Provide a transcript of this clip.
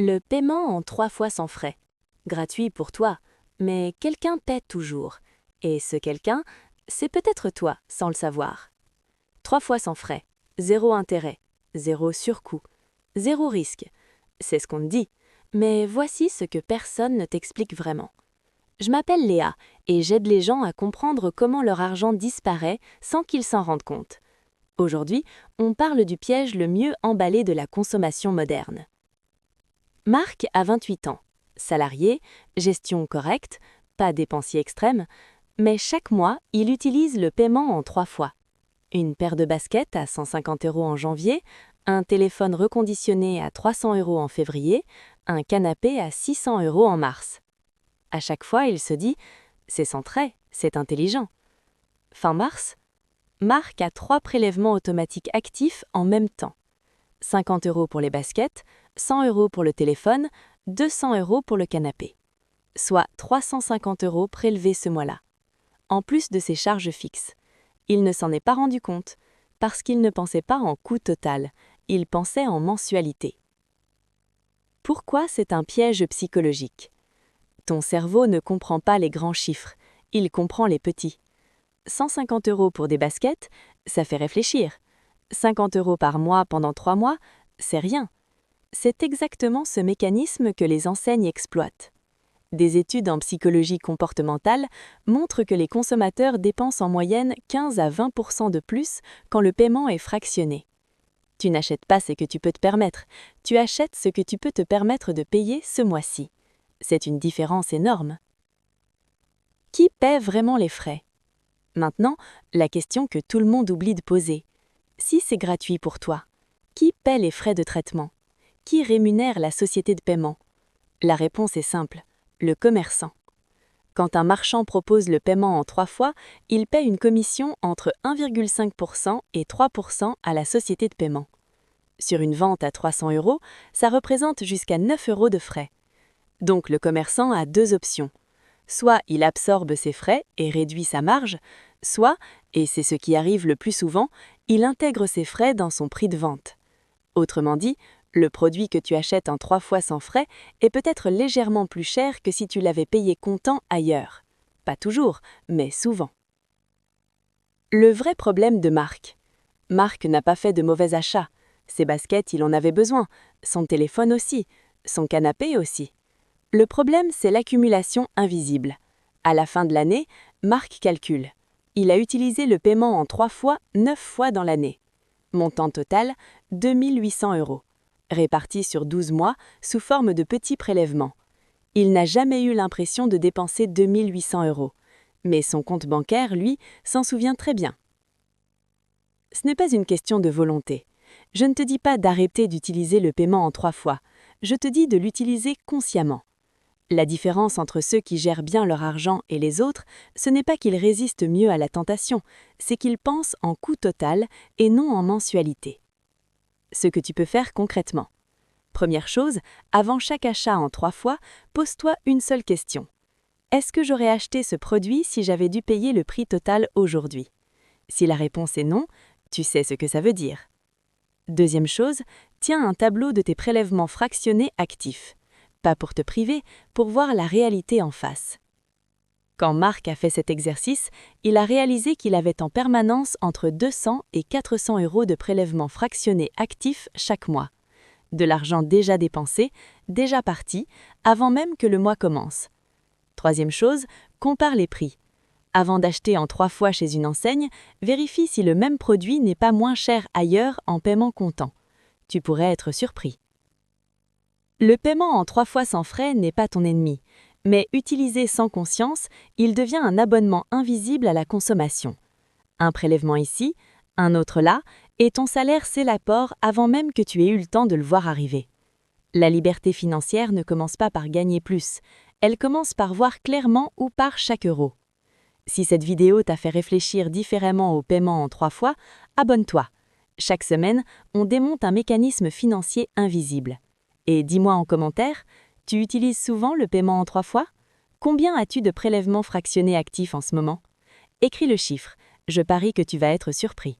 Le paiement en 3 fois sans frais. Gratuit pour toi, mais quelqu'un paie toujours. Et ce quelqu'un, c'est peut-être toi, sans le savoir. 3 fois sans frais, zéro intérêt, zéro surcoût, zéro risque. C'est ce qu'on te dit. Mais voici ce que personne ne t'explique vraiment. Je m'appelle Léa et j'aide les gens à comprendre comment leur argent disparaît sans qu'ils s'en rendent compte. Aujourd'hui, on parle du piège le mieux emballé de la consommation moderne. Marc a 28 ans, salarié, gestion correcte, pas dépensier extrême, mais chaque mois, il utilise le paiement en 3 fois. Une paire de baskets à 150 € en janvier, un téléphone reconditionné à 300 € en février, un canapé à 600 € en mars. À chaque fois, il se dit « c'est sans trait, c'est intelligent ». Fin mars, Marc a 3 prélèvements automatiques actifs en même temps. 50 € pour les baskets, 100 € pour le téléphone, 200 € pour le canapé. Soit 350 € prélevés ce mois-là. En plus de ses charges fixes. Il ne s'en est pas rendu compte, parce qu'il ne pensait pas en coût total, il pensait en mensualité. Pourquoi c'est un piège psychologique? Ton cerveau ne comprend pas les grands chiffres, il comprend les petits. 150 € pour des baskets, ça fait réfléchir. 50 € par mois pendant 3 mois, c'est rien. C'est exactement ce mécanisme que les enseignes exploitent. Des études en psychologie comportementale montrent que les consommateurs dépensent en moyenne 15 à 20% de plus quand le paiement est fractionné. Tu n'achètes pas ce que tu peux te permettre, tu achètes ce que tu peux te permettre de payer ce mois-ci. C'est une différence énorme. Qui paie vraiment les frais? Maintenant, la question que tout le monde oublie de poser. Si c'est gratuit pour toi, qui paie les frais de traitement? Qui rémunère la société de paiement? La réponse est simple, le commerçant. Quand un marchand propose le paiement en 3 fois, il paie une commission entre 1,5% et 3% à la société de paiement. Sur une vente à 300 €, ça représente jusqu'à 9 € de frais. Donc le commerçant a 2 options. Soit il absorbe ses frais et réduit sa marge, soit, et c'est ce qui arrive le plus souvent, il intègre ses frais dans son prix de vente. Autrement dit, le produit que tu achètes en 3 fois sans frais est peut-être légèrement plus cher que si tu l'avais payé comptant ailleurs. Pas toujours, mais souvent. Le vrai problème de Marc. Marc n'a pas fait de mauvais achats. Ses baskets, il en avait besoin. Son téléphone aussi. Son canapé aussi. Le problème, c'est l'accumulation invisible. À la fin de l'année, Marc calcule. Il a utilisé le paiement en 3 fois, 9 fois dans l'année. Montant total, 2 800 €, répartis sur 12 mois sous forme de petits prélèvements. Il n'a jamais eu l'impression de dépenser 2 800 €, mais son compte bancaire, lui, s'en souvient très bien. Ce n'est pas une question de volonté. Je ne te dis pas d'arrêter d'utiliser le paiement en 3 fois, je te dis de l'utiliser consciemment. La différence entre ceux qui gèrent bien leur argent et les autres, ce n'est pas qu'ils résistent mieux à la tentation, c'est qu'ils pensent en coût total et non en mensualité. Ce que tu peux faire concrètement. Première chose, avant chaque achat en 3 fois, pose-toi une seule question. Est-ce que j'aurais acheté ce produit si j'avais dû payer le prix total aujourd'hui? Si la réponse est non, tu sais ce que ça veut dire. Deuxième chose, tiens un tableau de tes prélèvements fractionnés actifs. Pas pour te priver, pour voir la réalité en face. Quand Marc a fait cet exercice, il a réalisé qu'il avait en permanence entre 200 et 400 € de prélèvements fractionnés actifs chaque mois. De l'argent déjà dépensé, déjà parti, avant même que le mois commence. Troisième chose, compare les prix. Avant d'acheter en 3 fois chez une enseigne, vérifie si le même produit n'est pas moins cher ailleurs en paiement comptant. Tu pourrais être surpris. Le paiement en 3 fois sans frais n'est pas ton ennemi, mais utilisé sans conscience, il devient un abonnement invisible à la consommation. Un prélèvement ici, un autre là, et ton salaire s'élapore avant même que tu aies eu le temps de le voir arriver. La liberté financière ne commence pas par gagner plus, elle commence par voir clairement où part chaque euro. Si cette vidéo t'a fait réfléchir différemment au paiement en 3 fois, abonne-toi. Chaque semaine, on démonte un mécanisme financier invisible. Et dis-moi en commentaire, tu utilises souvent le paiement en 3 fois? Combien as-tu de prélèvements fractionnés actifs en ce moment? Écris le chiffre, je parie que tu vas être surpris.